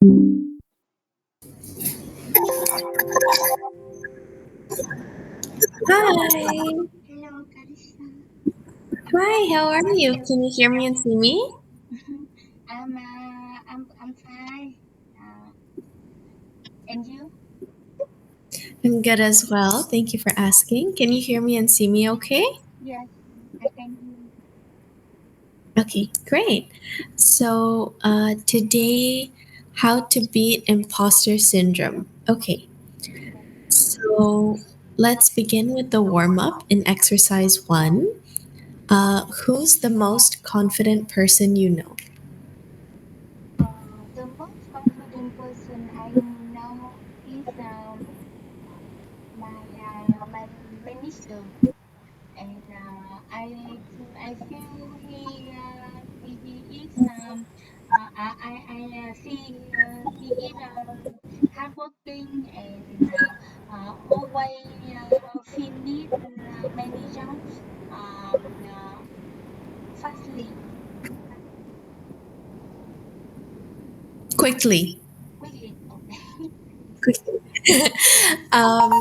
Hi. Hello, Karishma. Hi, how are you? Can you hear me and see me? I'm fine. Uh, and you? I'm good as well. Thank you for asking. Can you hear me and see me okay? Yes, I can hear you. Okay, great. Today, how to beat imposter syndrome. Okay, Yes. so let's begin with the warm up in exercise one. Who's the most confident person you know? The most confident person I know is my manager, and I feel he is I see he is hardworking and always finish many jobs fastly, Quickly. quickly. Okay. Quickly. um,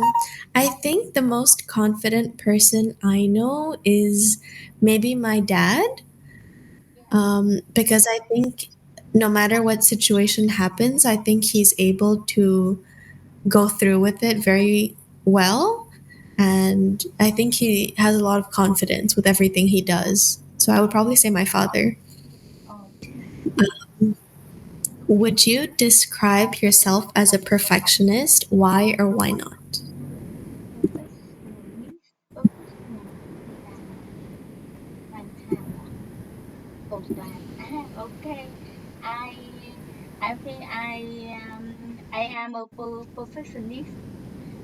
I think the most confident person I know is maybe my dad, Yes. because I think no matter what situation happens, I think he's able to go through with it very well. And I think he has a lot of confidence with everything he does. So I would probably say my father. Oh, Would you describe yourself as a perfectionist? Why or why not? perfectionist, perfectionist là hoàn hảo à? Cầu toàn. Okay. I I think I am a perfectionist.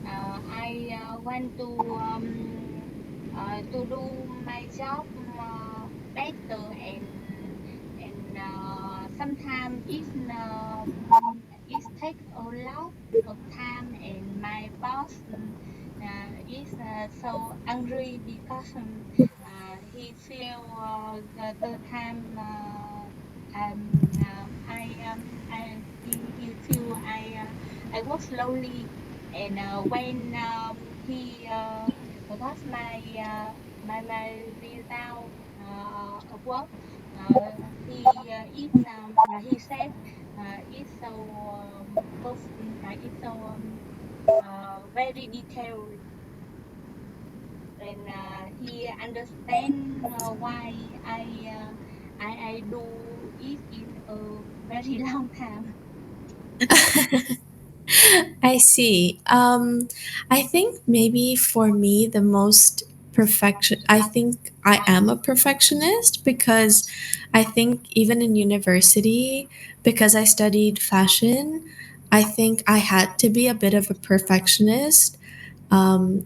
I want to do my job better, and sometimes it takes a lot of time, and my boss is so angry because he feel the time he feel I work slowly, and when he got my result of work, he said it's so it's so very detailed, and he understand why I do it in a very long time. I see. I think maybe for me, the most perfection, I think I am a perfectionist because I think even in university, because I studied fashion, I think I had to be a bit of a perfectionist,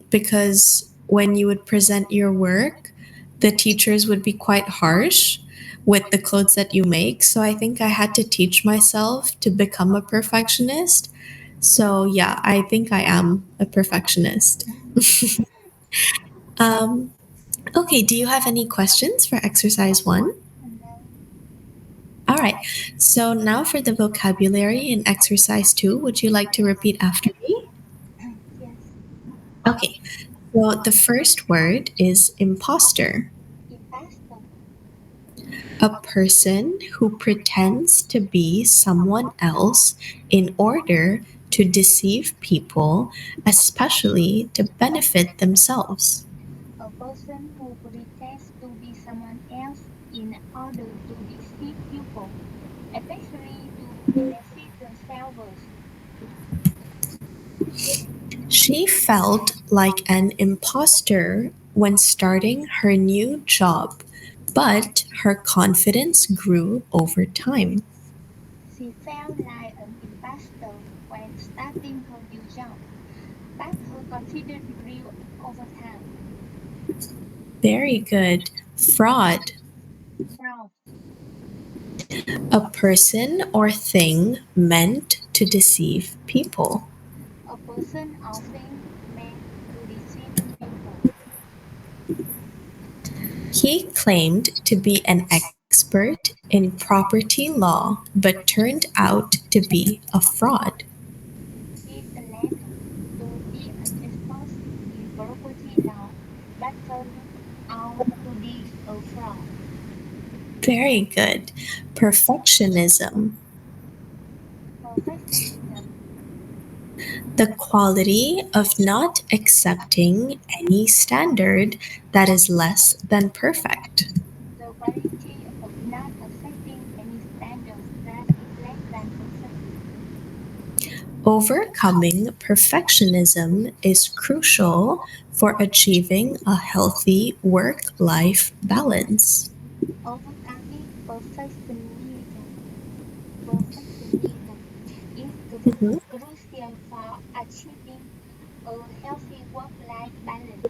because when you would present your work, the teachers would be quite harsh with the clothes that you make. So I think I had to teach myself to become a perfectionist. So yeah, I think I am a perfectionist. Um, okay, do you have any questions for exercise one? And then, All right, so now for the vocabulary in exercise two, would you like to repeat after me? yes, Okay, so the first word is imposter. imposter, A person who pretends to be someone else in order to deceive people, especially to benefit themselves. a person who pretends to be someone else in order to deceive people, especially to benefit themselves. She felt like an imposter when starting her new job, but her confidence grew over time. She felt like an imposter when starting her new job, but her confidence grew over time. Very good. Fraud. Fraud, A person or thing meant to deceive people. a person or thing meant to deceive people. He claimed to be an expert expert in property law but turned out to be a fraud? He's the latter, to be an expert in property law, but turned out to be a fraud. Very good. Perfectionism, Perfectionism, the quality of not accepting any standard that is less than perfect. the quality of not accepting any standards that is less than perfect. Overcoming perfectionism is crucial for achieving a healthy work life balance. Overcoming perfectionism is Mhm. crucial for achieving a healthy work-life balance.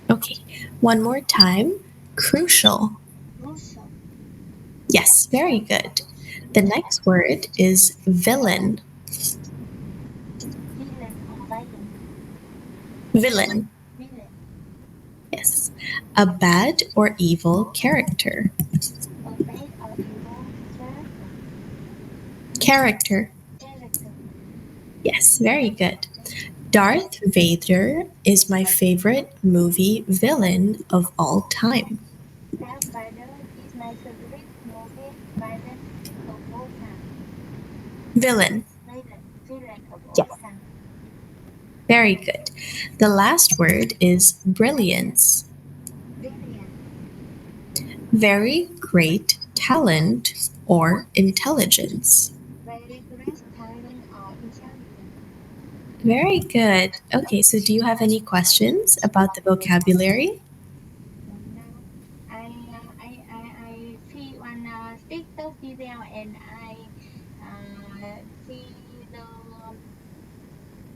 Okay, one more time. Crucial. Crucial, Yes, very good. The next word is villain. villain or violent, Villain. villain, Yes. A bad or evil character. a bad or evil character, Character. character. Yes, very good. Darth Vader is my favorite movie villain of all time. Darth Vader is my favorite movie villain of all time. Villain. Villain of all Yes. time. Very good. The last word is brilliance. Brilliant, Very great talent or intelligence. very great talent or intelligence. Very good. Okay, so do you have any questions about the vocabulary? Now I see one TikTok video and I see the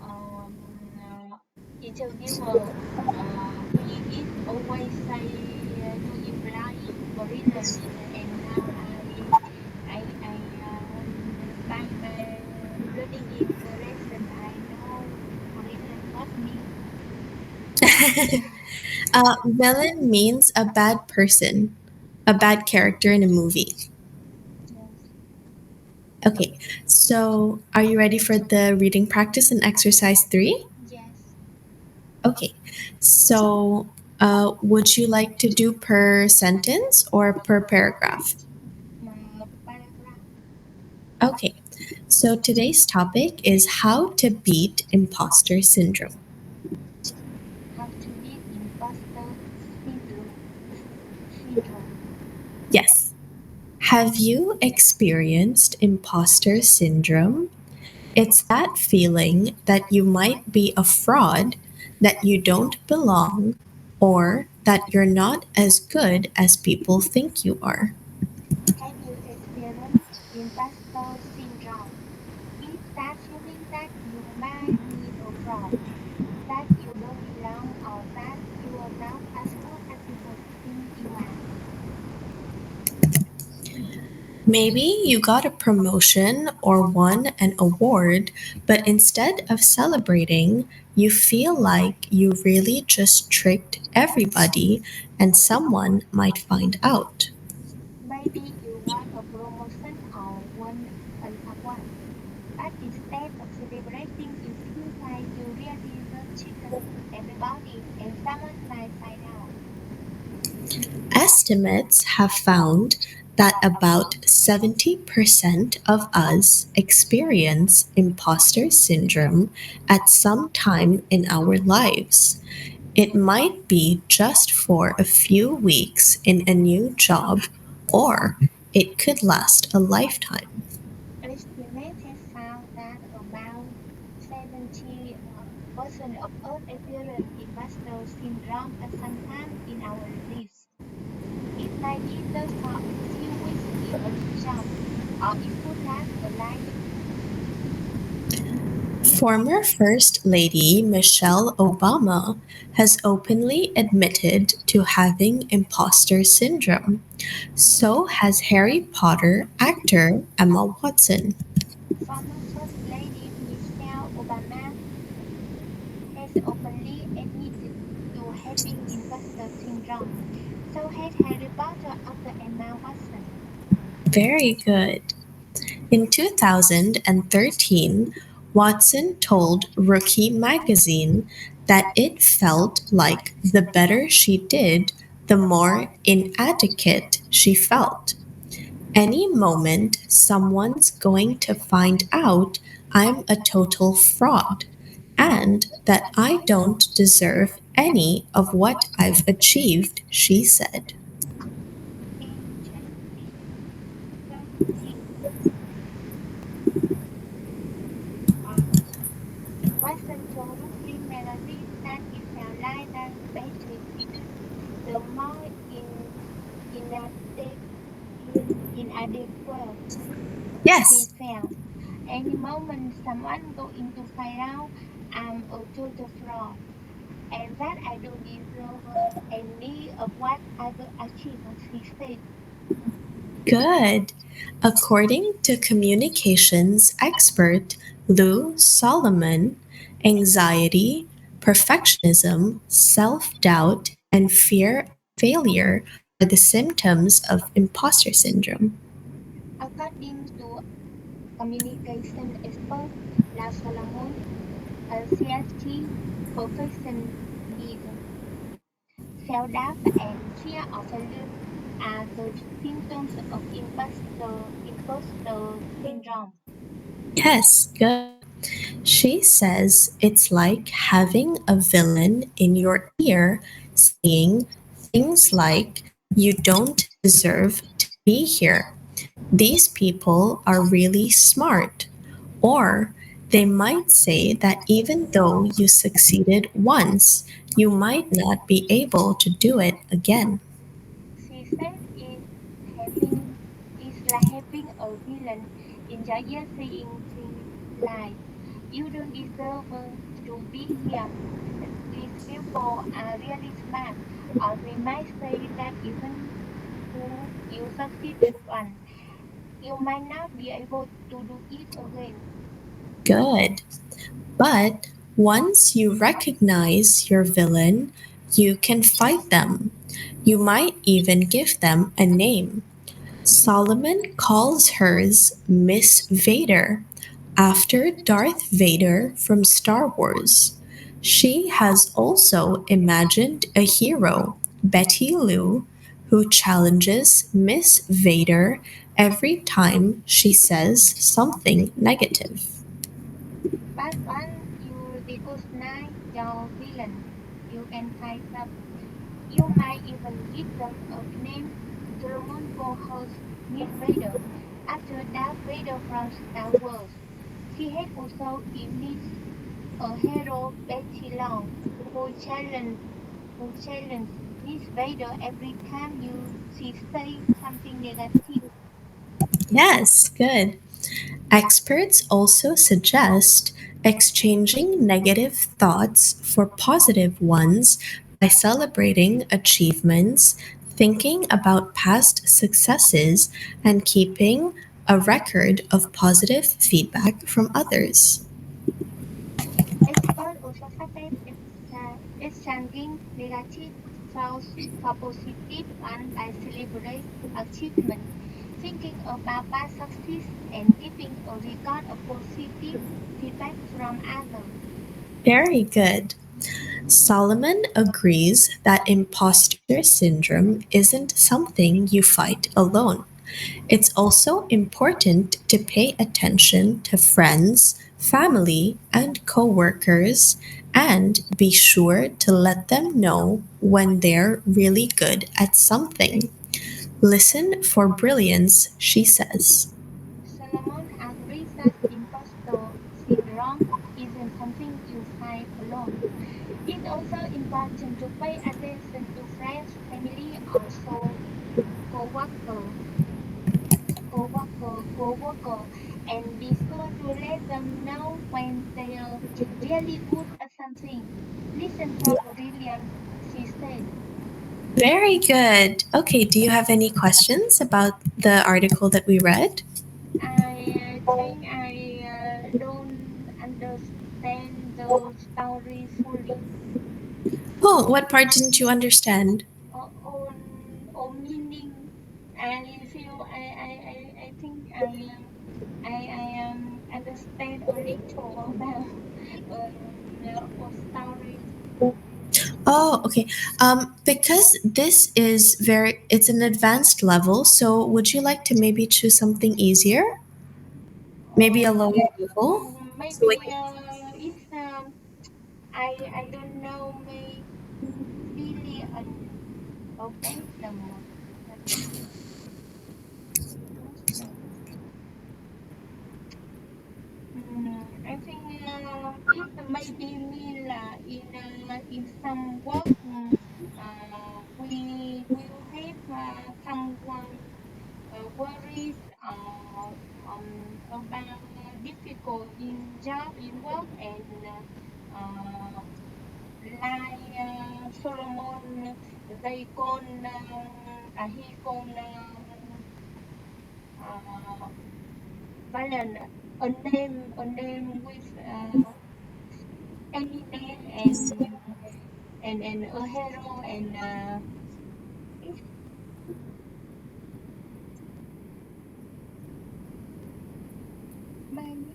um, uh, interviewer. He is always say you implying brilliant, and now by reading it the lesson I know brilliant what mean. Villain means a bad person, a bad character in a movie. Yes, Okay, so are you ready for the reading practice in exercise 3? yes. Okay, so would you like to do per sentence or per paragraph? Paragraph. Okay, so today's topic is how to beat imposter syndrome. How to beat imposter syndrome. Syndrome. Yes. Have you experienced imposter syndrome? It's that feeling that you might be a fraud, that you don't belong, or that you're not as good as people think you are. Have you experienced imposter syndrome? It's that feeling that you might be a fraud, that you don't belong, or that you are not as good as people think you are. Maybe you got a promotion or won an award, but instead of celebrating, you feel like you really just tricked everybody and someone might find out. Maybe you want a promotion or won an award, but instead of celebrating, you feel like you really just cheated everybody and someone might find out. Estimates have found that about 70% of us experience imposter syndrome at some time in our lives. It might be just for a few weeks in a new job, or it could last a lifetime. Estimates have found that about 70% of us experience imposter syndrome at some time in our lives. It might be just for a few weeks in a new job, or it could last a lifetime. Former First Lady Michelle Obama has openly admitted to having imposter syndrome. So has Harry Potter actor Emma Watson. Former First Lady Michelle Obama has openly admitted to having imposter syndrome. So had Harry Potter after Emma Watson. Very good. In 2013, Watson told Rookie magazine that it felt like the better she did, the more inadequate she felt. Any moment, someone's going to find out I'm a total fraud and that I don't deserve any of what I've achieved, she said. In 2013, Watson told Rookie magazine that he felt like the better she did, the more inadequate, inadequate she Yes, felt. Any moment someone going to find out I'm a total fraud and that I don't deserve any of what I've achieved, she said. good. According to communications expert Lou Solomon, anxiety, perfectionism, self doubt, and fear of failure are the symptoms of imposter syndrome. According to communication expert La Solomon, CST perfectionism, self-doubt, and fear of failure are the symptoms of imposter syndrome. Yes, good. She says it's like having a villain in your ear saying things like, "You don't deserve to be here. These people are really smart." Or they might say that even though you succeeded once, you might not be able to do it again. She said having it's like having a villain in your ear saying things like, "You don't deserve to be here. These people are really smart." Or they might say that even though you succeeded once, you might not be able to do it again. Good. But once you recognize your villain, you can fight them. You might even give them a name. Solomon calls hers Miss Vader, after Darth Vader from Star Wars. She has also imagined a hero, Betty Lou, who challenges Miss Vader every time she says something negative. But once you recognize your villain, you can fight them. You might even give them a name. Solomon called her Miss Vader, after Darth Vader from Star Wars. She had also imagined a hero, Betty Long, who challenged who challenged Miss Vader every time she say something negative. Yes, good. Experts also suggest exchanging negative thoughts for positive ones by celebrating achievements, thinking about past successes, and keeping a record of positive feedback from others. Experts also suggest exchanging negative thoughts for positive ones by celebrating achievement, thinking about past success, and keeping a record of positive feedback from others. Very good. Solomon agrees that imposter syndrome isn't something you fight alone. It's also important to pay attention to friends, family, and coworkers and be sure to let them know when they're really good at something. Listen for brilliance, she says. Solomon agrees that imposter syndrome isn't something you fight alone. It's also important to pay attention to friends, family, also co-worker, co-worker, and be sure to let them know when they're really good at something. Listen for brilliant, she said. Very good. Okay, do you have any questions about the article that we read? I think I don't understand the story fully. Oh, what part didn't you understand? On understand a little about stories. Oh, okay. Because this is it's an advanced level, so would you like to maybe choose something easier? Maybe a Or lower level? So maybe we can it's I don't know may silly and obey the most. But I think it maybe mean in some work we will have someone worries about difficult in job in work and like Solomon they con he con uh, Valen a name with any name and a hero and it's many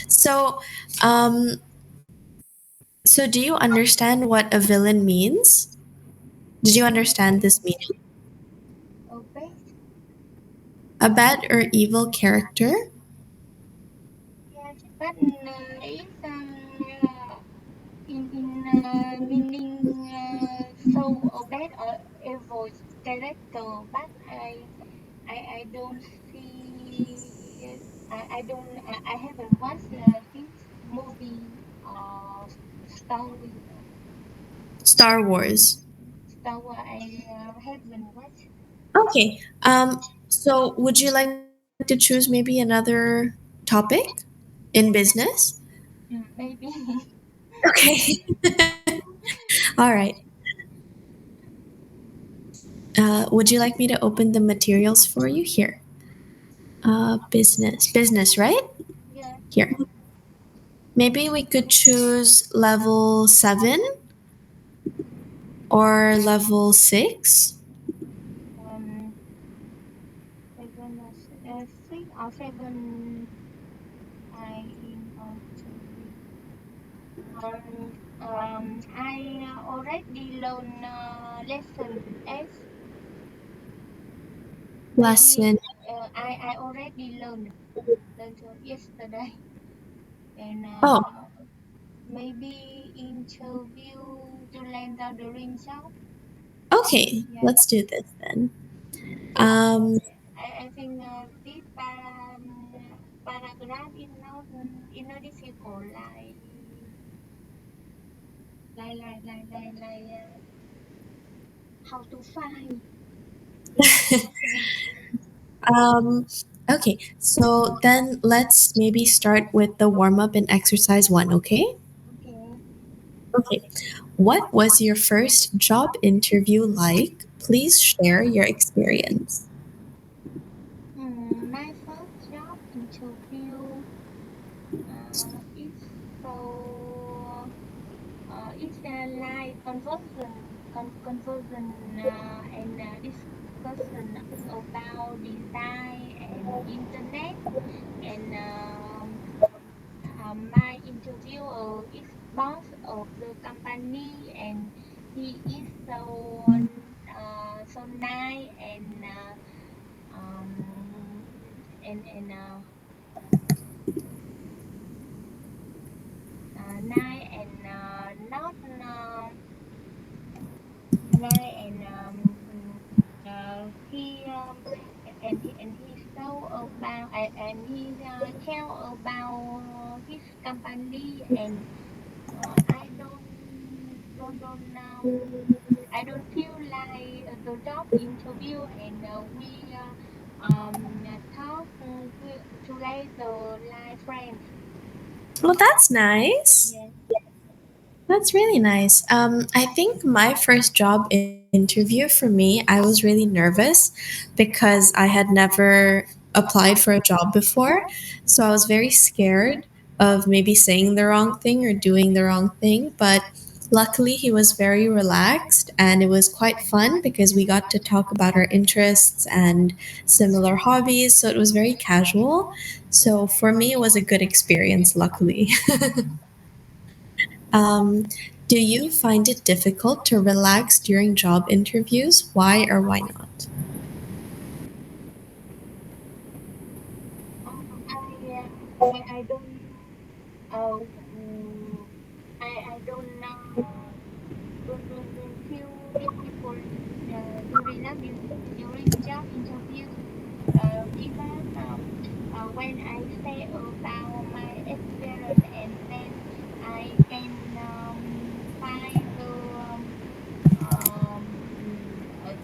so um so do you understand what a villain means? Did you understand this meaning? obey. A bad or evil character? Yes, but it's in meaning so a bad or evil character, but I don't see. I haven't watched his movie or story. Star Wars. Star Wars. I haven't watched. Okay. So would you like to choose maybe another topic in business? Maybe. Okay. All right. Would you like me to open the materials for you here? Business, right? Yeah. Here. Maybe we could choose level 7 or level 6. Um. Seven six or seven. I in to I already learned lesson S. Maybe Lesson. I already learned yesterday and Oh, maybe interview to learn the result. okay. Yeah. Let's do this then. Uh, Um, I think this paragraph is not difficult like how to find information. um, okay. So then let's maybe start with the warm up and exercise 1, okay? Okay. Okay. What was your first job interview like? Please share your experience. My first job interview is so it's like conversion and discussion about design and internet and my interviewer is boss of the company and he is so nice um and nice and not nice and he and he so about and he tell about his company and I I don't feel like the job interview and we talk together like friends. Well, that's nice. Yes. That's really nice. I think my first job interview for me, I was really nervous because I had never applied for a job before. So I was very scared of maybe saying the wrong thing or doing the wrong thing. But Luckily, he was very relaxed and it was quite fun because we got to talk about our interests and similar hobbies. So it was very casual. So for me, it was a good experience, luckily. um, do you find it difficult to relax during job interviews? Why or why not? I don't uh, mm, I don't feel difficult to relax during job interviews. Even when I say about my experience, and then I can find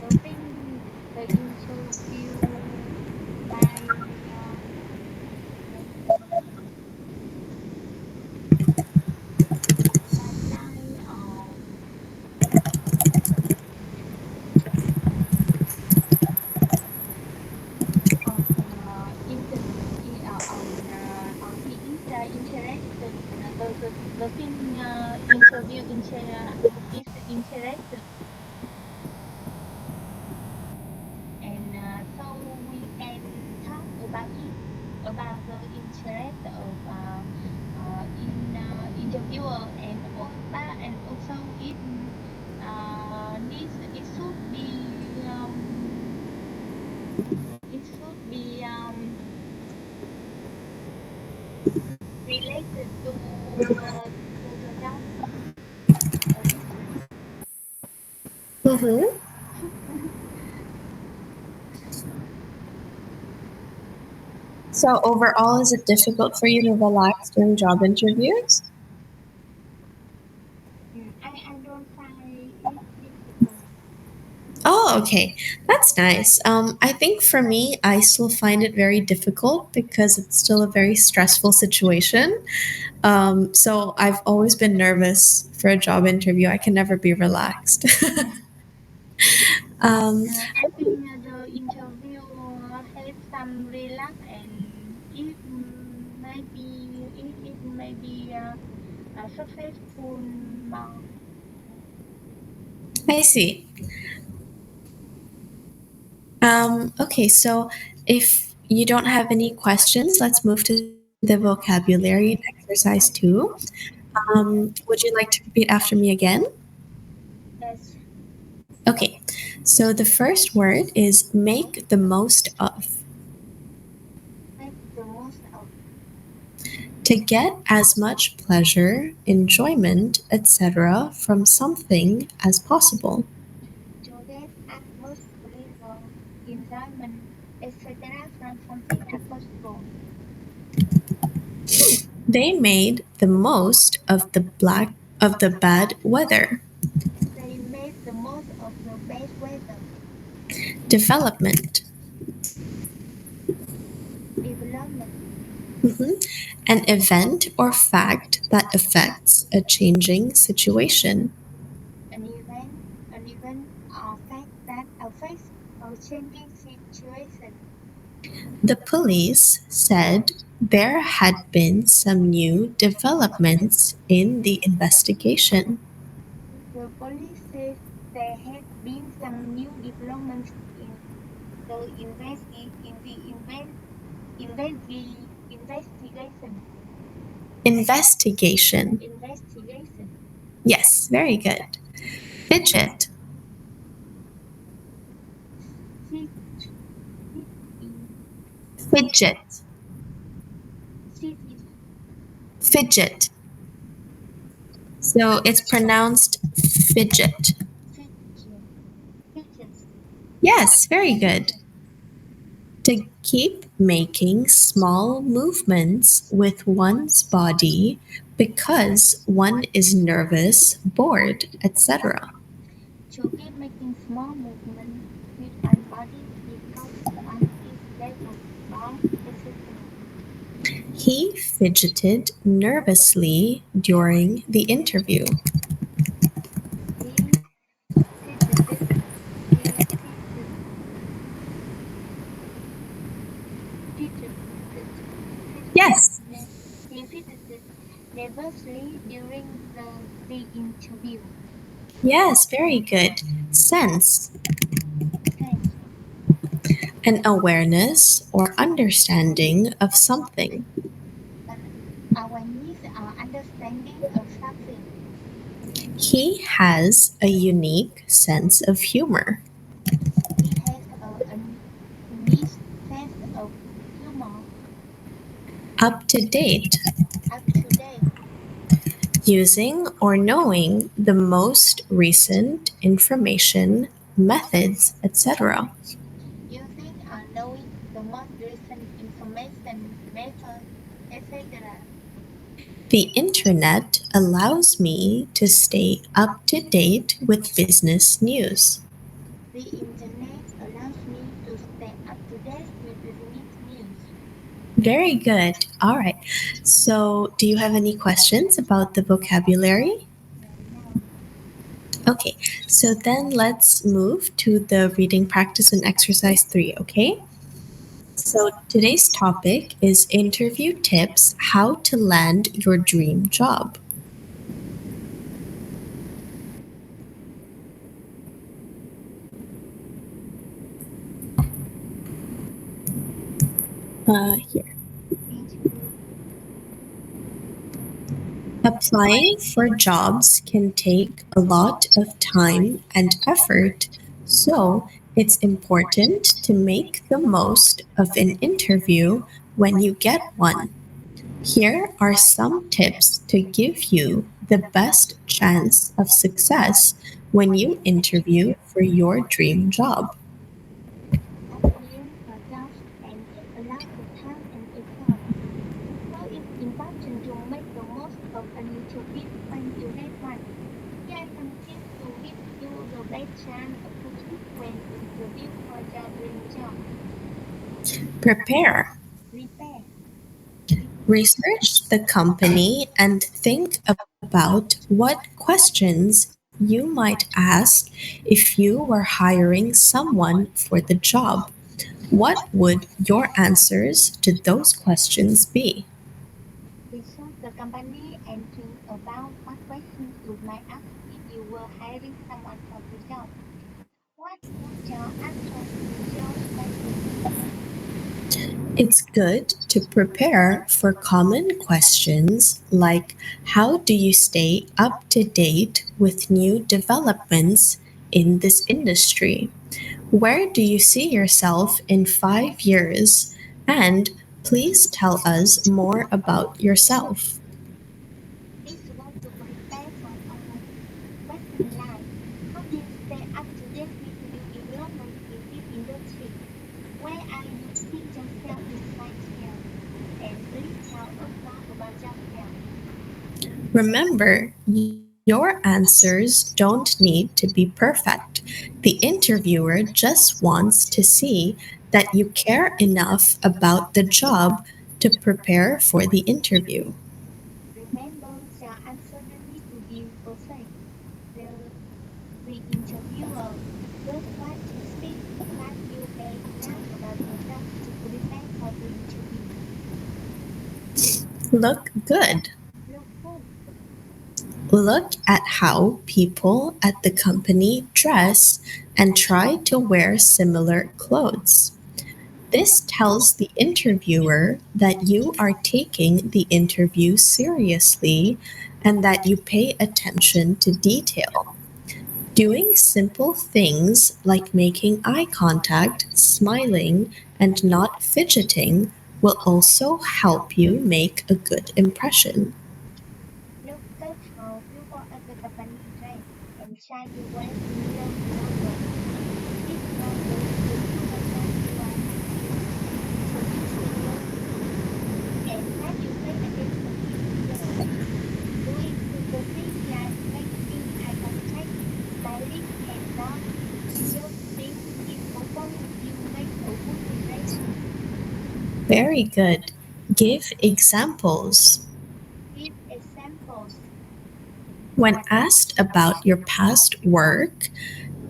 the thing, the interview by like inter he is interested. The thing interview is interested, and so we can talk about it, about the interest of in interviewer, and also it should be it should be related to the job position. Mm-hmm. So overall, is it difficult for you to relax during job interviews? I don't find it difficult. Oh, okay. That's nice. I think for me, I still find it very difficult because it's still a very stressful situation. So I've always been nervous for a job interview. I can never be relaxed. um, I think the interview have some relax, and it may be a successful more. I see. Okay, so if you don't have any questions, let's move to the vocabulary and exercise two. Would you like to repeat after me again? Yes, Okay, so the first word is make the most of. make the most of. To get as much pleasure, enjoyment, etc., from something as possible. To get as much pleasure, enjoyment, etc. from something as possible. They made the most of the bad weather. They made the most of the bad weather. Development. Development. Mhm. An event or fact that affects a changing situation. An event or fact that affects a changing situation. The police said there had been some new developments in the investigation. The police says there had been some new developments in the investigation. Investigation. Investigation. Yes, very good. Fidget. Sit, sit, in, Fidget. sit, is Fidget. So it's pronounced fidget. fidget, fidget, Yes, very good. To keep making small movements with one's body because one is nervous, bored, etc. to keep making small movements with one body because one is level, bar, etc. He fidgeted nervously during the interview. He fidgeted, he fidgeted, fidgeted, fidgeted, Yes, he fidgeted nervously during the pre-interview. Yes, very good. Sense, Sense, an awareness or understanding of something. an awareness or understanding of something. He has a unique sense of humor. He has a nice sense of humor, Up to date, up to date, using or knowing the most recent information, methods, etc. using or knowing the most recent information, method, etc. The internet allows me to stay up to date with business news. The internet allows me to stay up to date with business news. Very good. All right. So, do you have any questions about the vocabulary? No, Okay. So, then let's move to the reading practice and exercise 3, okay? So, today's topic is interview tips how to land your dream job. Here. interview, Applying for jobs can take a lot of time and effort, so it's important to make the most of an interview when you get one. Here are some tips to give you the best chance of success when you interview for your dream job. applying for jobs can take a lot of time and effort. So it's important to make the most of an interview when you get one. Here are some tips to give you the best chance of success when interview for your dream job. Prepare. Prepare. Research the company and think about what questions you might ask if you were hiring someone for the job. What would your answers to those questions be? Research the company and think about what questions you might ask if you were hiring someone for the job. What would your answers to those questions be? It's good to prepare for common questions like how do you stay up to date with new developments in this industry? Where do you see yourself in 5 years? And please tell us more about yourself. It's good to prepare for common questions like how do you stay up to date with new developments in this industry? Where are you seeing yourself in 5 years? And please tell us more about yourself. Remember, your answers don't need to be perfect. The interviewer just wants to see that you care enough about the job to prepare for the interview. Remember, your answer don't need to be perfect. The interviewer just want to see that you care enough about the job to prepare for the interview. Look good. Look good. Look at how people at the company dress and try to wear similar clothes. This tells the interviewer that you are taking the interview seriously and that you pay attention to detail. Doing simple things like making eye contact, smiling, and not fidgeting will also help you make a good impression. Look at how people at the company dress and try to wear similar clothes. This tells the interviewer that you are taking the interview seriously and that you pay attention to detail. Doing simple things like making eye contact, smiling, and not fidgeting is also help you make a good impression. Very good. Give examples. Give examples. When asked about your past work,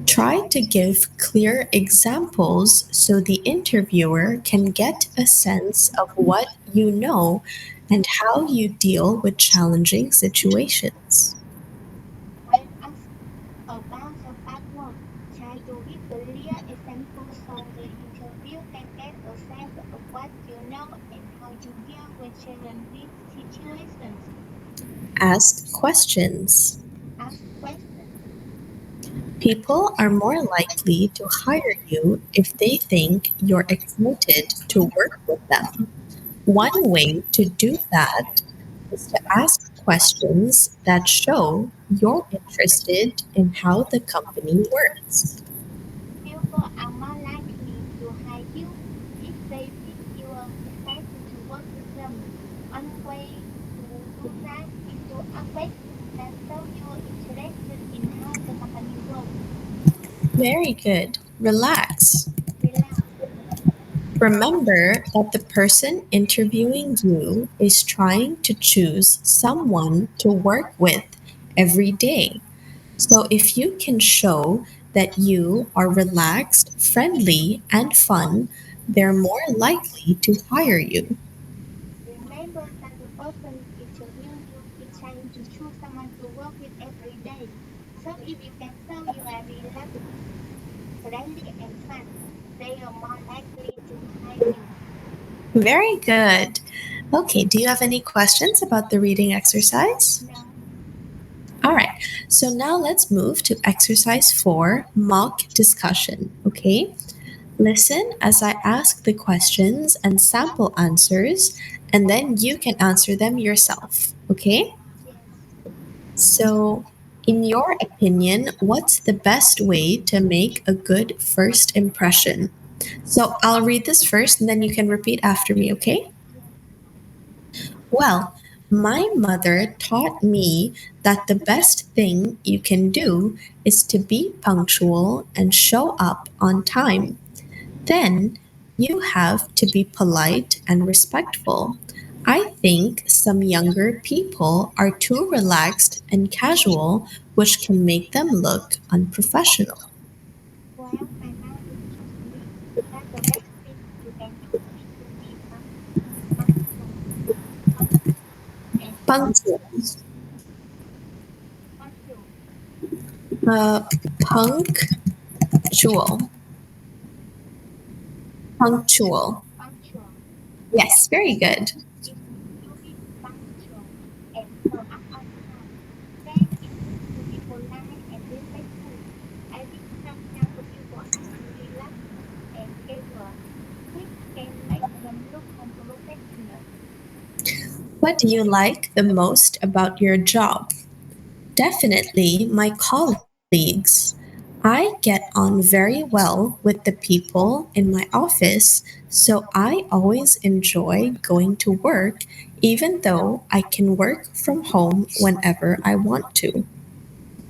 Try to give clear examples so the interviewer can get a sense of what you know and how you deal with challenging situations. When asked about the bad work, try to give clear examples so the interview can get a sense of what you know and how you deal with challenging situations. Ask questions. Ask questions. People are more likely to hire you if they think you're excited to work with them. One way to do that is to ask questions that show you're interested in how the company works. People are more likely to hire you if they think you are excited to work with them. One way to do that is to ask questions that show you're interested in how the company works. Very good. Relax. Relax. Remember that the person interviewing you is trying to choose someone to work with every day. So if you can show that you are relaxed, friendly, and fun, they're more likely to hire you. Remember that the person interviewing you is trying to choose someone to work with every day. So if you can show you are relaxed, friendly, and fun, they are more likely to hire you. Very good. Okay, do you have any questions about the reading exercise? No, All right, so now let's move to exercise 4, mock discussion. Okay, listen as I ask the questions and sample answers, and then you can answer them yourself. Okay, yes. so in your opinion, what's the best way to make a good first impression? So I'll read this first and then you can repeat after me, okay? Yes. Well, my mother taught me that the best thing you can do is to be punctual and show up on time. Then you have to be polite and respectful. I think some younger people are too relaxed and casual, which can make them look unprofessional. Well, my mother taught me that the best thing you can do is to be punctual, punctual and Punctual. punctual, Uh, punctual. Punctual. punctual. Yes, very good. It means to be punctual and show up on time. Then it means to be polite and respectful. I think some younger people are too relaxed and casual, which can make them look unprofessional. What do you like the most about your job? Definitely my colleagues. I get on very well with the people in my office, so I always enjoy going to work even though I can work from home whenever I want to.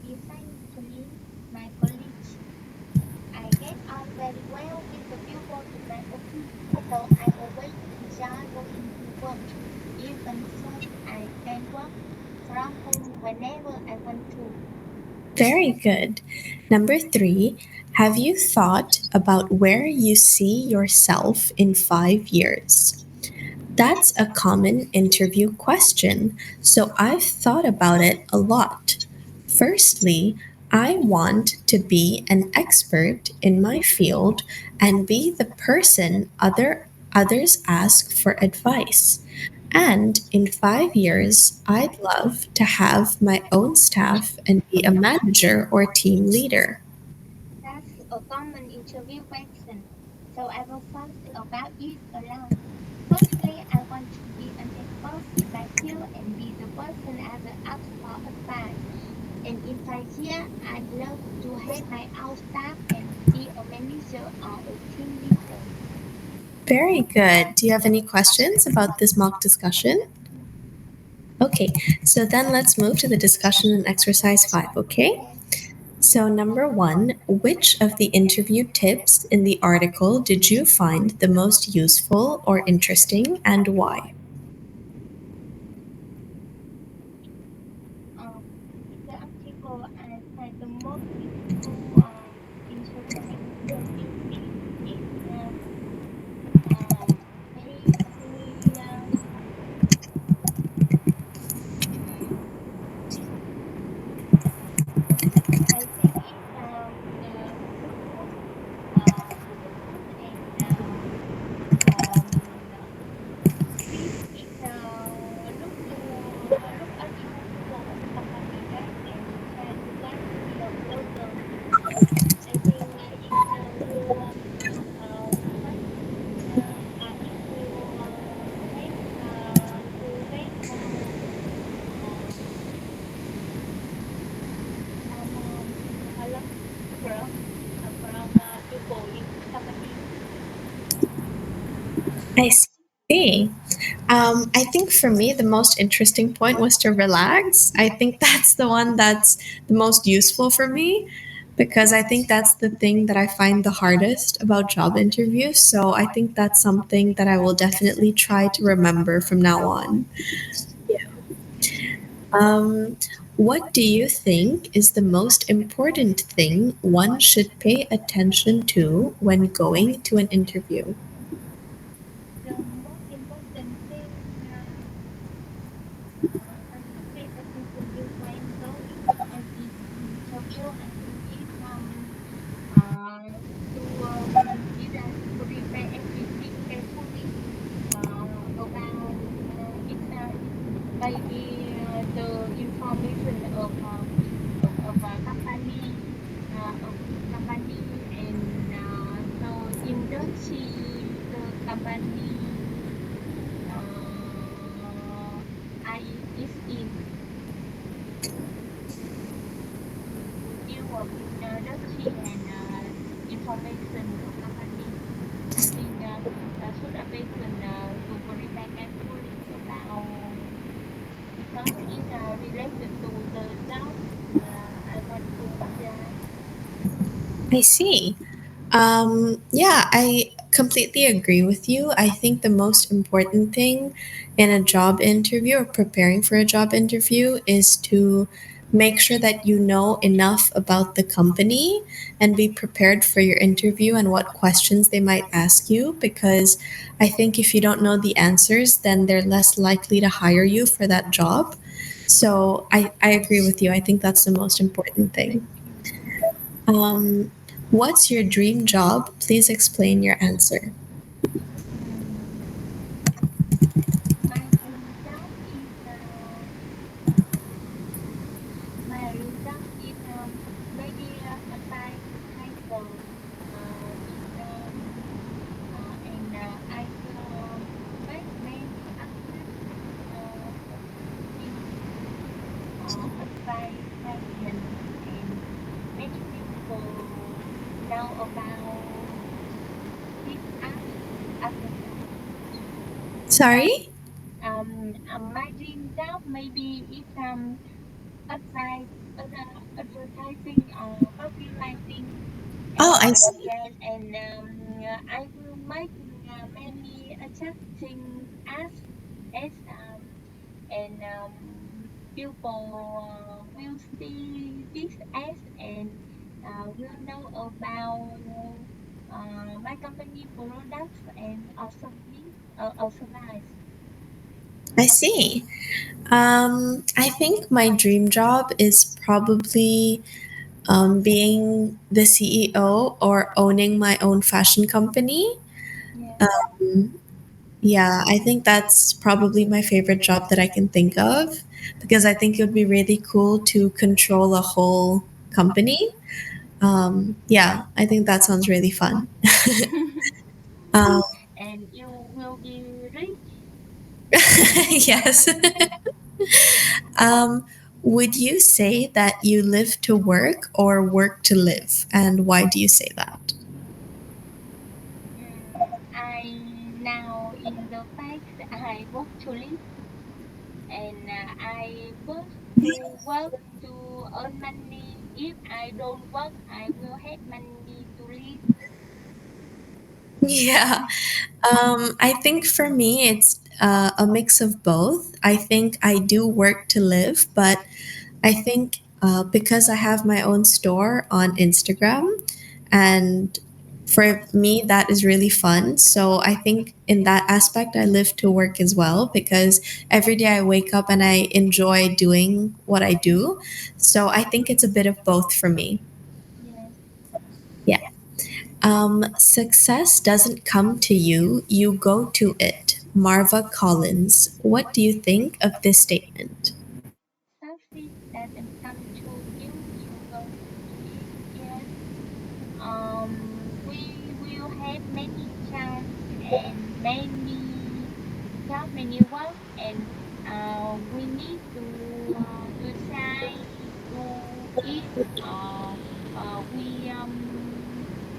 Besides to me, my colleagues, I get on very well with the people in my office, so I always enjoy going to work. Even so, I can work from home whenever I want to. Very good. Number 3, have you thought about where you see yourself in 5 years? That's a common interview question, so I've thought about it a lot. Firstly, I want to be an expert in my field and be the person others ask for advice. And in 5 years, I'd love to have my own staff and be a manager or team leader. That's a common interview question, so I will thought about it a lot. Firstly, I want to be an expert in my field and be the person others ask for advice. And in 5 years, I'd love to have my own staff and be a manager or a team leader. Very good. Do you have any questions about this mock discussion? Okay, so then let's move to the discussion in exercise 5, okay? Yes. So, number 1, which of the interview tips in the article did you find the most useful or interesting and why? Um, in the article, I find the most useful. I see. I think for me, the most interesting point was to relax. I think that's the one that's the most useful for me because I think that's the thing that I find the hardest about job interviews. So I think that's something that I will definitely try to remember from now on. Um, what do you think is the most important thing one should pay attention to when going to an interview? The most important thing I should pay attention to when going to an interview, I think uh, to prepare everything carefully about it maybe the information of a company and the industry the company I is in to deal with industry and information of company. I think should attention to prepare carefully about because it's related to the job I want to apply. I see. Yeah, I completely agree with you. I think the most important thing in a job interview or preparing for a job interview is to make sure that you know enough about the company and be prepared for your interview and what questions they might ask you. Because I think if you don't know the answers, then they're less likely to hire you for that job. So I agree with you. I think that's the most important thing. Mm. Um, what's your dream job? Please explain your answer. Mm. My dream job is maybe a title in and I will make many advice clients and many people know about this advertise. Sorry? My dream job maybe is advice, advertising, copywriting, Oh, and I see. yes, and I will make many attracting ads, as and people will see this as and will know about my company products and service. I see. I think my dream job is probably being the CEO or owning my own fashion company. Yes, Um, yeah, I think that's probably my favorite job that I can think of because I think it would be really cool to control a whole company. Yeah, I think that sounds really fun. Um, and you will be rich. yes. Um, would you say that you live to work or work to live? And why do you say that? I now in the past I work to live and I work to earn money. If I don't work, I will have money to live. Yeah, I think for me, it's a mix of both. I think I do work to live, but I think because I have my own store on Instagram, and for me, that is really fun. So I think in that aspect, I live to work as well because every day I wake up and I enjoy doing what I do. So I think it's a bit of both for me. Yes. Yeah. Success doesn't come to you, you go to it. Marva Collins. What do you think of this statement? Success doesn't come to you, you go to it. Yes. We will have many chance and many work, and we need to try to it. We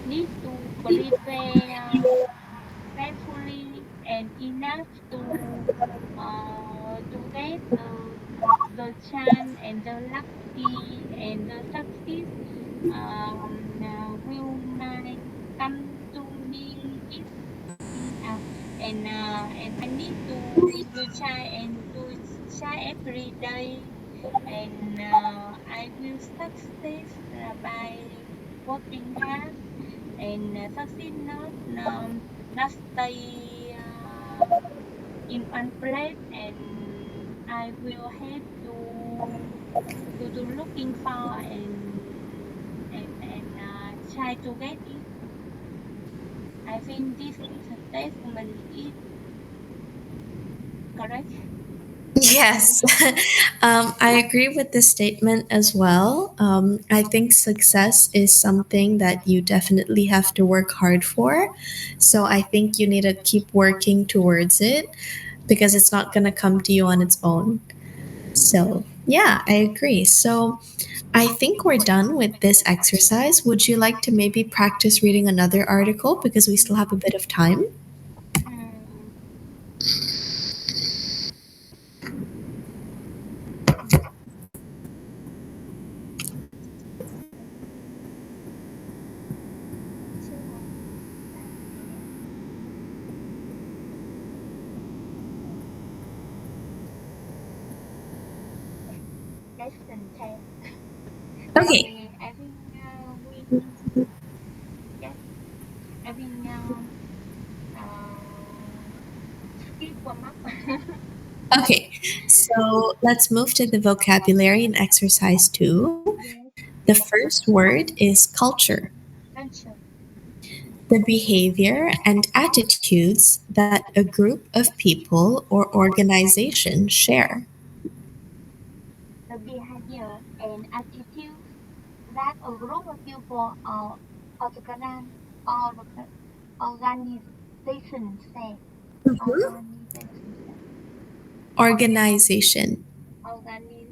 need to prepare carefully enough to get the chance and the lucky and the success will might come to me if and I need to try and to try every day and I will success by working hard and succeed not stay in one place and I will have to looking for and try to get it. I think this statement is correct. Yes, I agree with this statement as well. I think success is something that you definitely have to work hard for. So I think you need to keep working towards it because it's not going to come to you on its own. So, yeah, I agree. So, I think we're done with this exercise. Would you like to maybe practice reading another article because we still have a bit of time? Hmm, chưa rồi. Tại lesson 10. Okay. I think we yes, I think skip one up. Okay, so let's move to the vocabulary in exercise two. Yes, The first word is culture, culture, the behavior and attitudes that a group of people or organization share. the behavior and attitudes that a group of people or organ or organization say. Mhm. Organization say. Organization. Organi-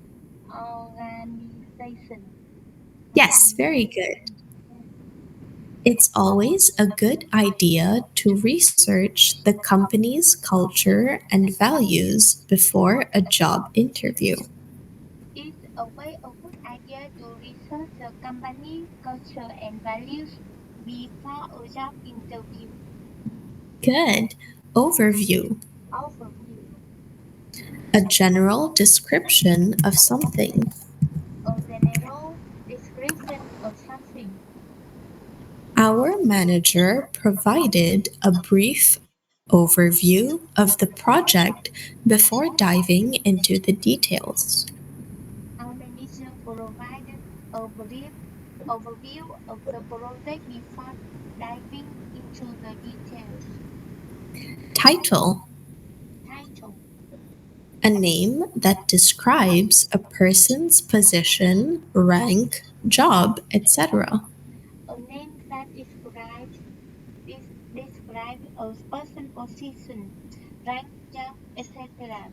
organization. Yes, very good. Organization. Yes. It's always a good idea to research the company's culture and values before a job interview. It's a good idea to research the company culture and values before a job interview. Good. Overview. Overview. A general description of something. A general description of something. Our manager provided a brief overview of the project before diving into the details. Our manager provided a brief overview of the project before diving into the details. Title. Title. A name that describes a person's position, rank, job, etc. A name that describes a person position, rank, job, etc.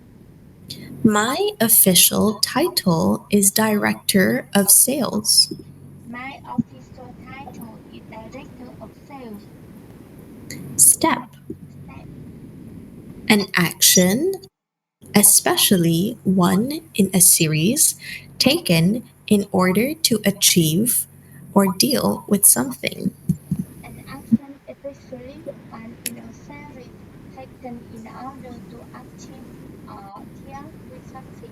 My official title is Director of Sales. My official title is Director of Sales. Step. Step. An action, especially one in a series, taken in order to achieve or deal with something. An action especially one in a series taken in order to achieve or deal with something.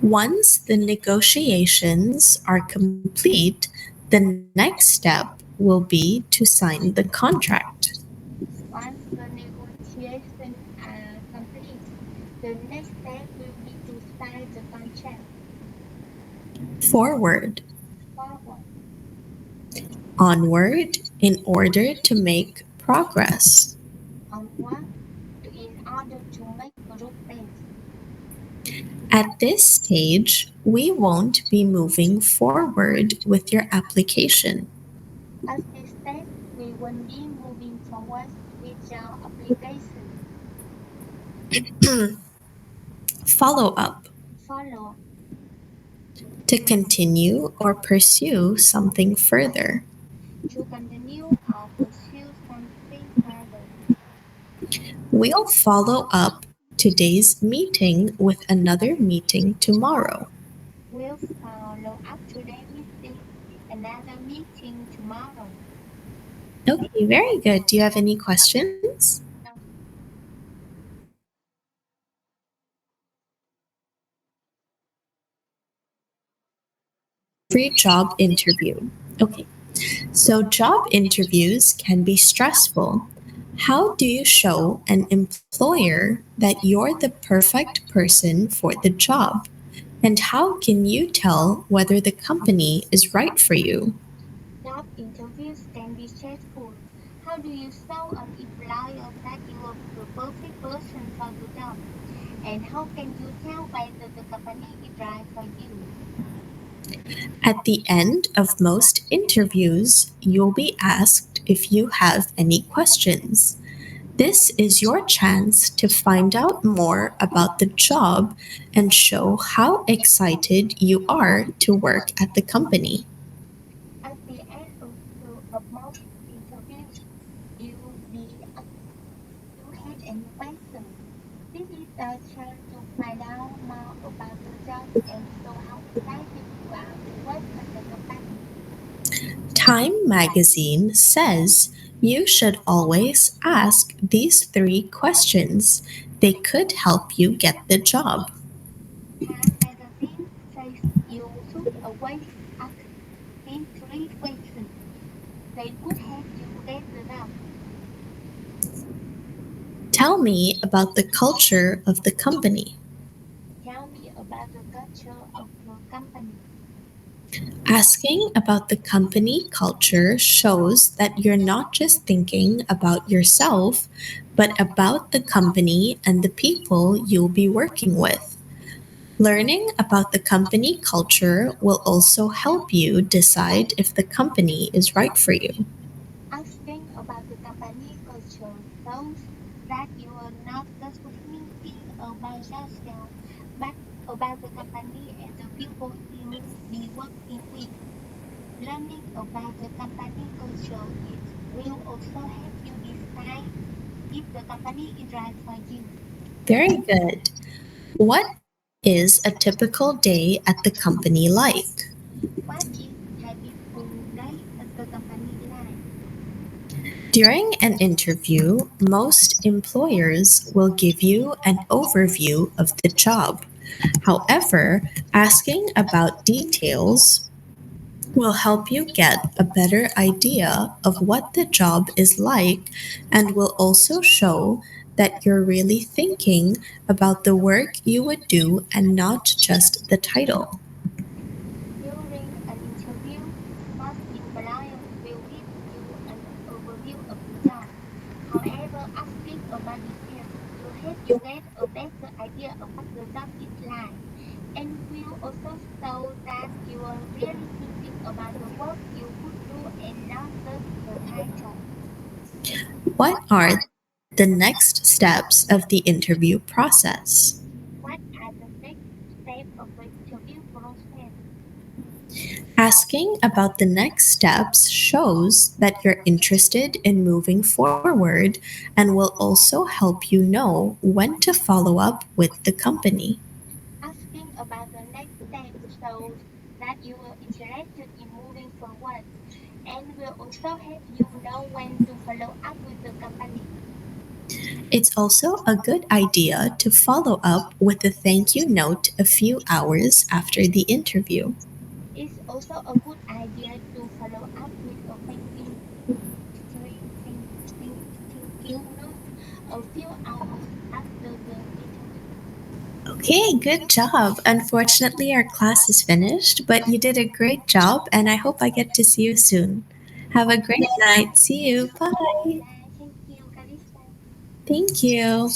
Once the negotiations are complete, the next step will be to sign the contract. Once the negotiations are complete, the next step will be to sign the contract. Forward, Forward. onward, in order to make progress. Onward in order to make progress. At this stage, we won't be moving forward with your application. At this step, we will be moving forward with your application. Follow up. Follow To continue or pursue something further. to continue or pursue something further. We'll follow up today's meeting with another meeting tomorrow. We'll follow up today meeting with another meeting tomorrow. Okay, very good. Do you have any questions? No, Every job interview. Okay, so job interviews can be stressful. How do you show an employer that you're the perfect person for the job? And how can you tell whether the company is right for you? job interviews can be stressful. How do you show an employer that you are the perfect person for the job? And how can you tell whether the company is right for you? At the end of most interviews, you'll be asked if you have any questions. This is your chance to find out more about the job and show how excited you are to work at the company. At the end of most interviews, you'll be asked if you have any questions. This is a chance to find out more about the job and show how excited you are to work at the company. Time magazine says you should always ask these three questions. They could help you get the job. Time magazine says you should always ask these three questions. They could help you get the job. Tell me about the culture of the company. Tell me about the culture of your company. Asking about the company culture shows that you're not just thinking about yourself, but about the company and the people you'll be working with. Learning about the company culture will also help you decide if the company is right for you. Asking about the company culture shows that you are not just thinking about yourself, but about the company and the people you'll be working with. Learning about the company culture will also help you decide if the company is right for you. Very good. What is a typical day at the company like? What is typical day at the company like? During an interview, most employers will give you an overview of the job. However, asking about details will help you get a better idea of what the job is like and will also show that you're really thinking about the work you would do and not just the title. During an interview, most employers will give you an overview of the job. However, asking about details will help you get a better idea of what the job is like and will also show that you are really thinking about the work you would do and not just the title. What are the next steps of the interview process? What are the next steps of the interview process? Asking about the next steps shows that you're interested in moving forward and will also help you know when to follow up with the company. Asking about the next step shows that you are interested in moving forward and will also help you know when to follow up with the company. It's also a good idea to follow up with a thank you note a few hours after the interview. It's also a good idea to follow up with a thank you note a few hours after the interview. Okay, good job. Unfortunately, our class is finished, but you did a great job, and I hope I get to see you soon. Have a great night. See you. Have a great Bye. day. Thank you, Kalista. Thank you.